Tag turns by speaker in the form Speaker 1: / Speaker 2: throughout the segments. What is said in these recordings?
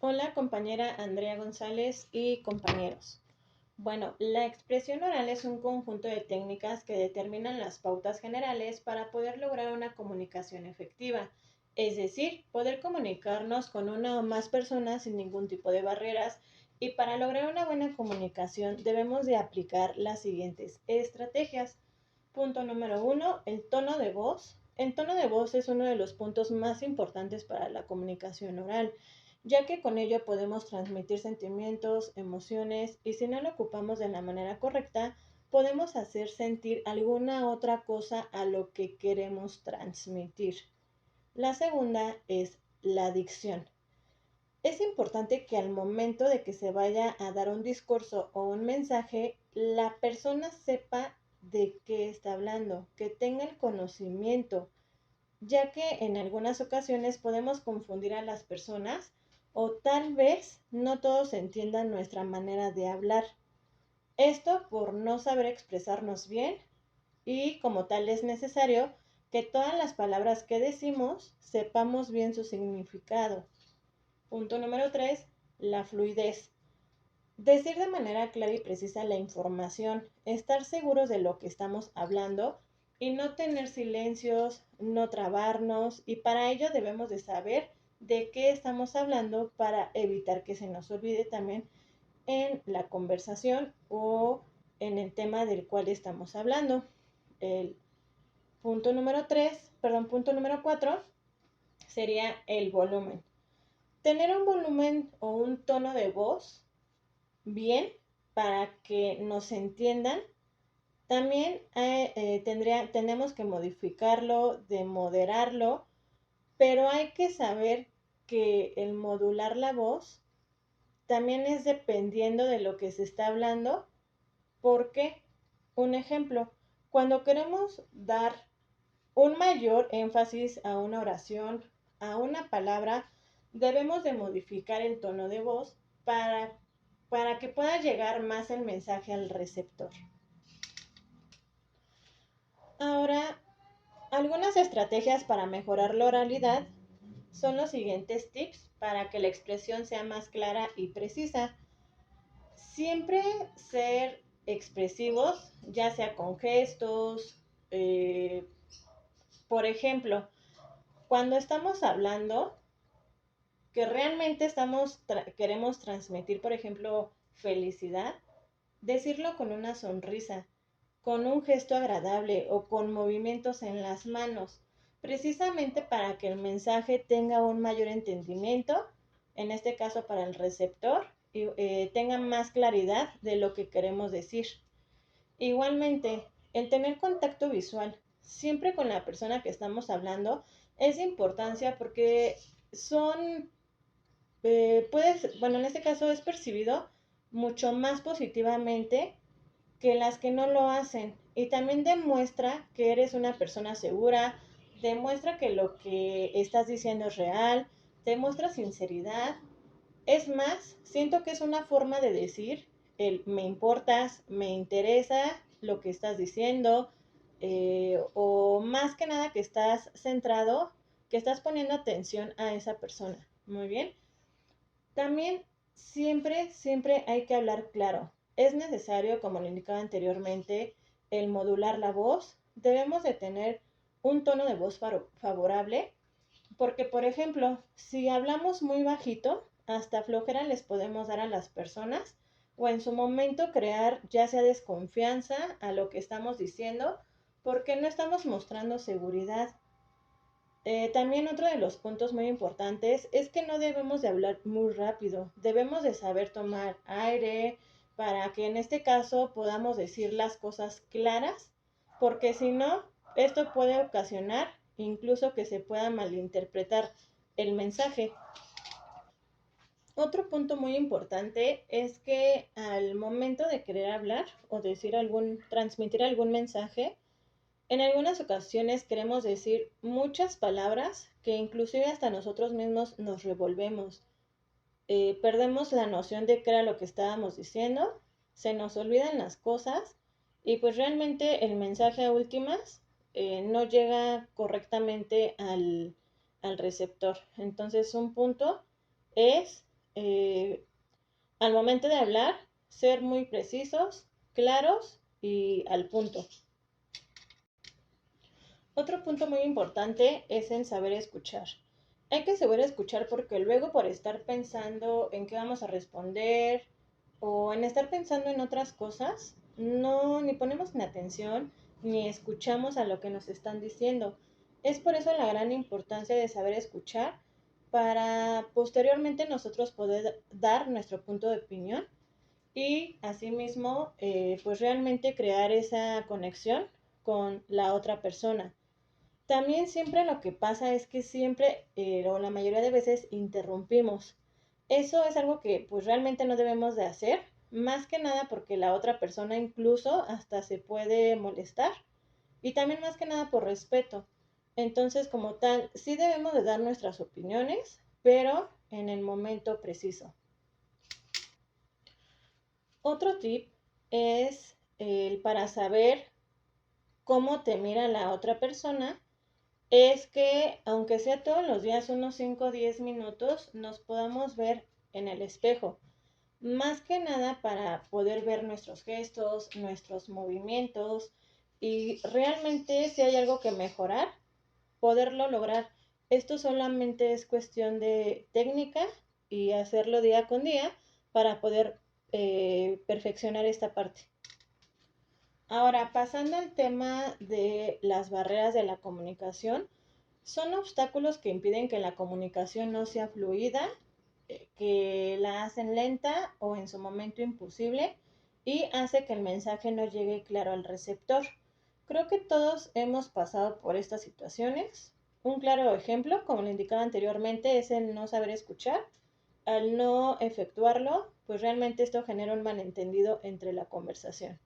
Speaker 1: Hola compañera Andrea González y compañeros. Bueno, la expresión oral es un conjunto de técnicas que determinan las pautas generales para poder lograr una comunicación efectiva, es decir, poder comunicarnos con una o más personas sin ningún tipo de barreras, y para lograr una buena comunicación debemos de aplicar las siguientes estrategias. Punto número uno, el tono de voz. El tono de voz es uno de los puntos más importantes para la comunicación oral, ya que con ello podemos transmitir sentimientos, emociones, y si no lo ocupamos de la manera correcta, podemos hacer sentir alguna otra cosa a lo que queremos transmitir. La segunda es la dicción. Es importante que al momento de que se vaya a dar un discurso o un mensaje, la persona sepa de qué está hablando, que tenga el conocimiento, ya que en algunas ocasiones podemos confundir a las personas o tal vez no todos entiendan nuestra manera de hablar. Esto por no saber expresarnos bien, y como tal es necesario que todas las palabras que decimos sepamos bien su significado. Punto número 3, la fluidez. Decir de manera clara y precisa la información, estar seguros de lo que estamos hablando y no tener silencios, no trabarnos, y para ello debemos de saber de qué estamos hablando para evitar que se nos olvide también en la conversación o en el tema del cual estamos hablando. El punto número 4 sería el volumen. Tener un volumen o un tono de voz bien para que nos entiendan. También tenemos que modificarlo, de moderarlo, pero hay que saber que el modular la voz también es dependiendo de lo que se está hablando. Porque, un ejemplo, cuando queremos dar un mayor énfasis a una oración, a una palabra, debemos de modificar el tono de voz para que pueda llegar más el mensaje al receptor. Ahora, algunas estrategias para mejorar la oralidad son los siguientes tips para que la expresión sea más clara y precisa. Siempre ser expresivos, ya sea con gestos, por ejemplo, cuando estamos hablando, que realmente queremos transmitir, por ejemplo, felicidad, decirlo con una sonrisa, con un gesto agradable o con movimientos en las manos, precisamente para que el mensaje tenga un mayor entendimiento, en este caso para el receptor, y tenga más claridad de lo que queremos decir. Igualmente, el tener contacto visual siempre con la persona que estamos hablando es de importancia porque son, bueno, en este caso es percibido mucho más positivamente que las que no lo hacen. Y también demuestra que eres una persona segura, demuestra que lo que estás diciendo es real, demuestra sinceridad. Es más, siento que es una forma de decir el me importas, me interesa lo que estás diciendo, o más que nada que estás centrado, que estás poniendo atención a esa persona. Muy bien. También siempre hay que hablar claro. Es necesario, como lo indicaba anteriormente, el modular la voz. Debemos de tener un tono de voz favorable, porque, por ejemplo, si hablamos muy bajito, hasta flojera les podemos dar a las personas, o en su momento crear ya sea desconfianza a lo que estamos diciendo, porque no estamos mostrando seguridad. También otro de los puntos muy importantes es que no debemos de hablar muy rápido, debemos de saber tomar aire para que en este caso podamos decir las cosas claras, porque si no, esto puede ocasionar incluso que se pueda malinterpretar el mensaje. Otro punto muy importante es que al momento de querer hablar o transmitir algún mensaje, en algunas ocasiones queremos decir muchas palabras que inclusive hasta nosotros mismos nos revolvemos. Perdemos la noción de qué era lo que estábamos diciendo, se nos olvidan las cosas, y pues realmente el mensaje a últimas no llega correctamente al receptor. Entonces un punto es al momento de hablar, ser muy precisos, claros y al punto. Otro punto muy importante es en saber escuchar. Hay que saber escuchar porque luego por estar pensando en qué vamos a responder o en estar pensando en otras cosas, no ni ponemos ni atención ni escuchamos a lo que nos están diciendo. Es por eso la gran importancia de saber escuchar para posteriormente nosotros poder dar nuestro punto de opinión y asimismo pues realmente crear esa conexión con la otra persona. También siempre lo que pasa es que siempre o la mayoría de veces interrumpimos. Eso es algo que pues realmente no debemos de hacer, más que nada porque la otra persona incluso hasta se puede molestar y también más que nada por respeto. Entonces como tal, sí debemos de dar nuestras opiniones, pero en el momento preciso. Otro tip es el para saber cómo te mira la otra persona es que, aunque sea todos los días, unos 5 o 10 minutos, nos podamos ver en el espejo. Más que nada para poder ver nuestros gestos, nuestros movimientos y realmente si hay algo que mejorar, poderlo lograr. Esto solamente es cuestión de técnica y hacerlo día con día para poder perfeccionar esta parte. Ahora, pasando al tema de las barreras de la comunicación, son obstáculos que impiden que la comunicación no sea fluida, que la hacen lenta o en su momento imposible y hace que el mensaje no llegue claro al receptor. Creo que todos hemos pasado por estas situaciones. Un claro ejemplo, como le indicaba anteriormente, es el no saber escuchar. Al no efectuarlo, pues realmente esto genera un malentendido entre la conversación.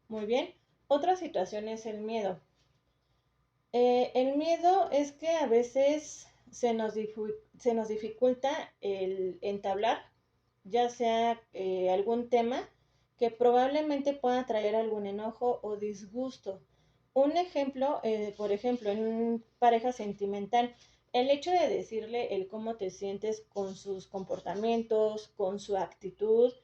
Speaker 1: Muy bien. Otra situación es el miedo. El miedo es que a veces se nos dificulta el entablar, ya sea algún tema que probablemente pueda traer algún enojo o disgusto. Un ejemplo, por ejemplo, en pareja sentimental, el hecho de decirle el cómo te sientes con sus comportamientos, con su actitud,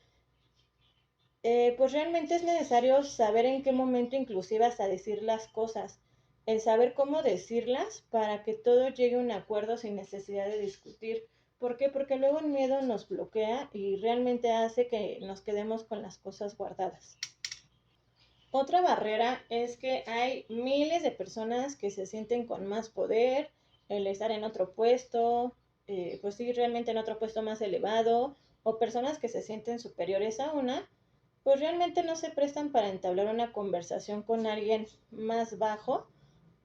Speaker 1: pues realmente es necesario saber en qué momento inclusive hasta decir las cosas, el saber cómo decirlas para que todo llegue a un acuerdo sin necesidad de discutir. ¿Por qué? Porque luego el miedo nos bloquea y realmente hace que nos quedemos con las cosas guardadas. Otra barrera es que hay miles de personas que se sienten con más poder, el estar en otro puesto, pues sí, realmente en otro puesto más elevado, o personas que se sienten superiores a una, pues realmente no se prestan para entablar una conversación con alguien más bajo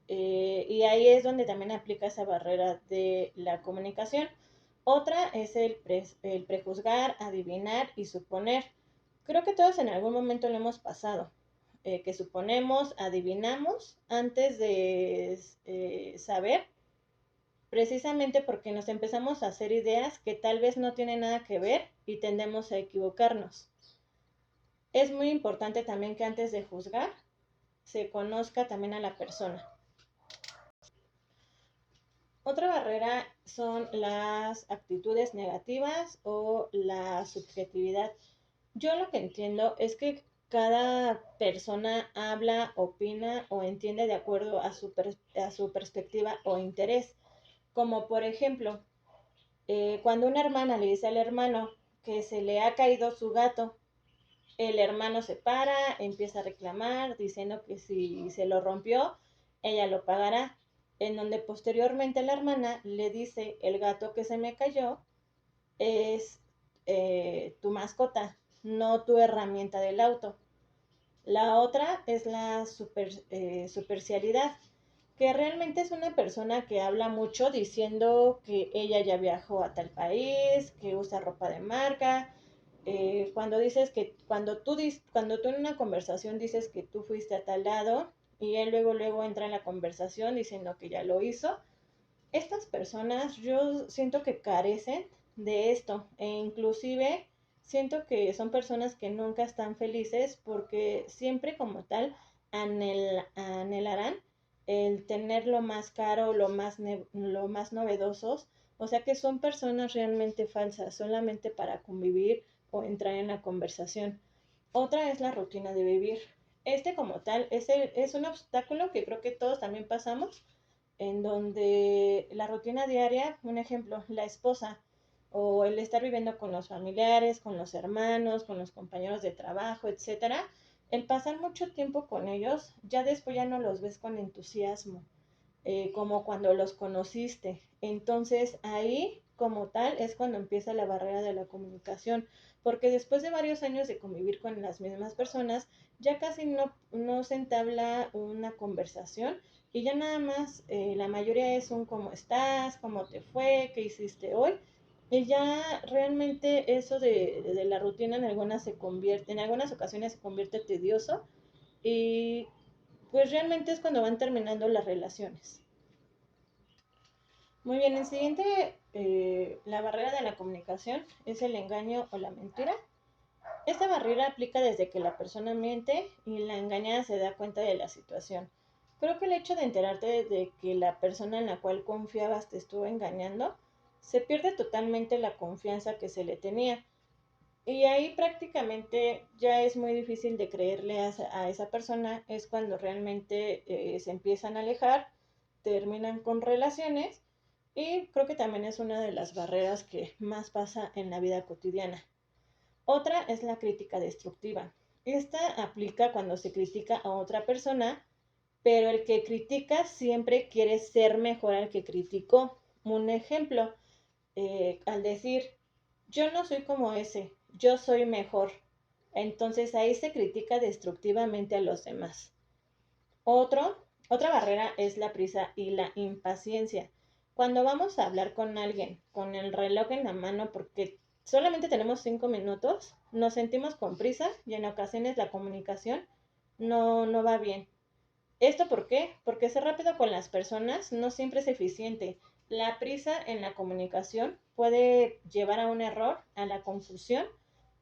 Speaker 1: y ahí es donde también aplica esa barrera de la comunicación. Otra es el prejuzgar, adivinar y suponer. Creo que todos en algún momento lo hemos pasado, que suponemos, adivinamos antes de saber, precisamente porque nos empezamos a hacer ideas que tal vez no tienen nada que ver y tendemos a equivocarnos. Es muy importante también que antes de juzgar se conozca también a la persona. Otra barrera son las actitudes negativas o la subjetividad. Yo lo que entiendo es que cada persona habla, opina o entiende de acuerdo a a su perspectiva o interés. Como por ejemplo, cuando una hermana le dice al hermano que se le ha caído su gato, el hermano se para, empieza a reclamar, diciendo que si se lo rompió, ella lo pagará. En donde posteriormente la hermana le dice, el gato que se me cayó es tu mascota, no tu herramienta del auto. La otra es la supercialidad, que realmente es una persona que habla mucho diciendo que ella ya viajó a tal país, que usa ropa de marca. Cuando dices que, cuando tú en una conversación dices que tú fuiste a tal lado y él luego entra en la conversación diciendo que ya lo hizo, estas personas yo siento que carecen de esto e inclusive siento que son personas que nunca están felices porque siempre como tal anhelarán el tener lo más caro, lo más novedosos O sea que son personas realmente falsas, solamente para convivir o entrar en la conversación. Otra es la rutina de vivir. Este como tal es un obstáculo que creo que todos también pasamos, en donde la rutina diaria, un ejemplo, la esposa o el estar viviendo con los familiares, con los hermanos, con los compañeros de trabajo, etcétera, el pasar mucho tiempo con ellos, ya después ya no los ves con entusiasmo, como cuando los conociste. Entonces ahí como tal es cuando empieza la barrera de la comunicación, porque después de varios años de convivir con las mismas personas, ya casi no se entabla una conversación y ya nada más la mayoría es un cómo estás, cómo te fue, qué hiciste hoy. Y ya realmente eso de la rutina en algunas ocasiones se convierte tedioso y pues realmente es cuando van terminando las relaciones. Muy bien, el siguiente, la barrera de la comunicación es el engaño o la mentira. Esta barrera aplica desde que la persona miente y la engañada se da cuenta de la situación. Creo que el hecho de enterarte de que la persona en la cual confiabas te estuvo engañando, se pierde totalmente la confianza que se le tenía. Y ahí prácticamente ya es muy difícil de creerle a esa persona, es cuando realmente se empiezan a alejar, terminan con relaciones y creo que también es una de las barreras que más pasa en la vida cotidiana. Otra es la crítica destructiva. Esta aplica cuando se critica a otra persona, pero el que critica siempre quiere ser mejor al que criticó. Un ejemplo, al decir, yo no soy como ese, yo soy mejor. Entonces ahí se critica destructivamente a los demás. Otro, otra barrera es la prisa y la impaciencia. Cuando vamos a hablar con alguien con el reloj en la mano porque solamente tenemos 5 minutos, nos sentimos con prisa y en ocasiones la comunicación no va bien. ¿Esto por qué? Porque ser rápido con las personas no siempre es eficiente. La prisa en la comunicación puede llevar a un error, a la confusión,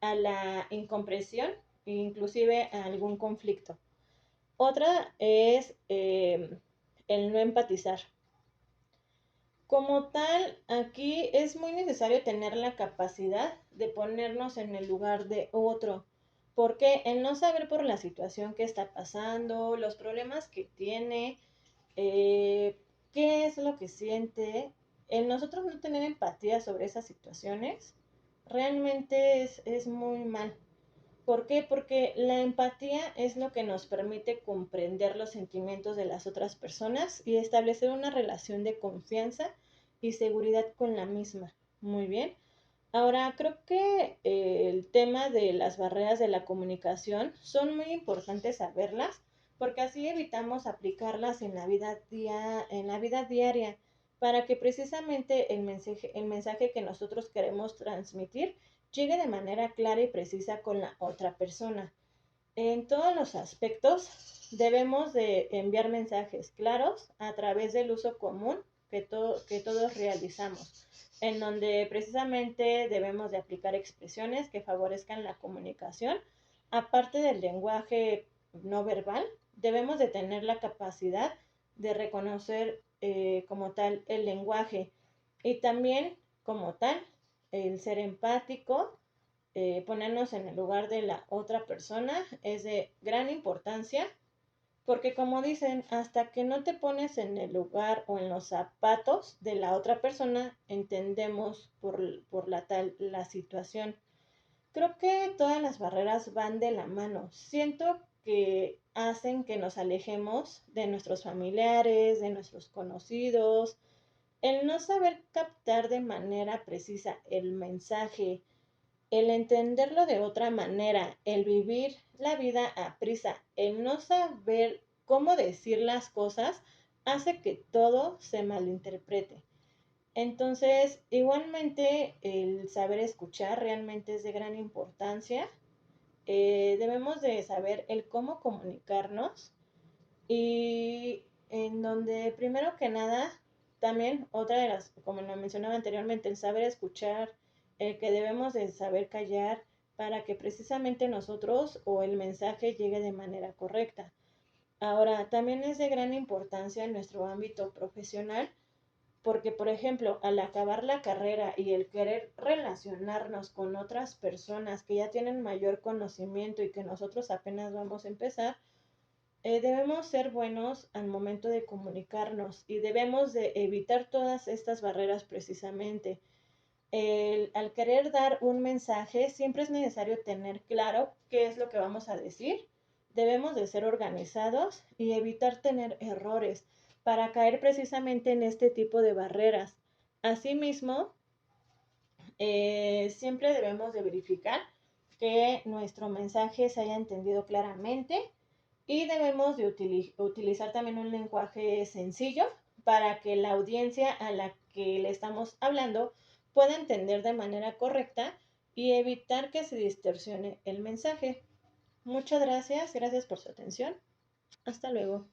Speaker 1: a la incomprensión e inclusive a algún conflicto. Otra es el no empatizar. Como tal, aquí es muy necesario tener la capacidad de ponernos en el lugar de otro, porque el no saber por la situación que está pasando, los problemas que tiene, qué es lo que siente, el nosotros no tener empatía sobre esas situaciones, realmente es muy mal. ¿Por qué? Porque la empatía es lo que nos permite comprender los sentimientos de las otras personas y establecer una relación de confianza y seguridad con la misma. Muy bien. Ahora, creo que el tema de las barreras de la comunicación son muy importantes saberlas porque así evitamos aplicarlas en la vida diaria para que precisamente el mensaje que nosotros queremos transmitir llegue de manera clara y precisa con la otra persona. En todos los aspectos debemos de enviar mensajes claros a través del uso común que todos realizamos, en donde precisamente debemos de aplicar expresiones que favorezcan la comunicación. Aparte del lenguaje no verbal, debemos de tener la capacidad de reconocer como tal el lenguaje y también como tal el ser empático, ponernos en el lugar de la otra persona es de gran importancia porque como dicen, hasta que no te pones en el lugar o en los zapatos de la otra persona, entendemos por la situación. Creo que todas las barreras van de la mano. Siento que hacen que nos alejemos de nuestros familiares, de nuestros conocidos. El no saber captar de manera precisa el mensaje, el entenderlo de otra manera, el vivir la vida a prisa, el no saber cómo decir las cosas, hace que todo se malinterprete. Entonces, igualmente, el saber escuchar realmente es de gran importancia. Debemos de saber el cómo comunicarnos y en donde primero que nada, también otra de las, como lo mencionaba anteriormente, el saber escuchar, el que debemos de saber callar para que precisamente nosotros o el mensaje llegue de manera correcta. Ahora, también es de gran importancia en nuestro ámbito profesional porque, por ejemplo, al acabar la carrera y el querer relacionarnos con otras personas que ya tienen mayor conocimiento y que nosotros apenas vamos a empezar, debemos ser buenos al momento de comunicarnos y debemos de evitar todas estas barreras precisamente. Al querer dar un mensaje, siempre es necesario tener claro qué es lo que vamos a decir. Debemos de ser organizados y evitar tener errores para caer precisamente en este tipo de barreras. Asimismo, siempre debemos de verificar que nuestro mensaje se haya entendido claramente y debemos de utilizar también un lenguaje sencillo para que la audiencia a la que le estamos hablando pueda entender de manera correcta y evitar que se distorsione el mensaje. Muchas gracias, gracias por su atención. Hasta luego.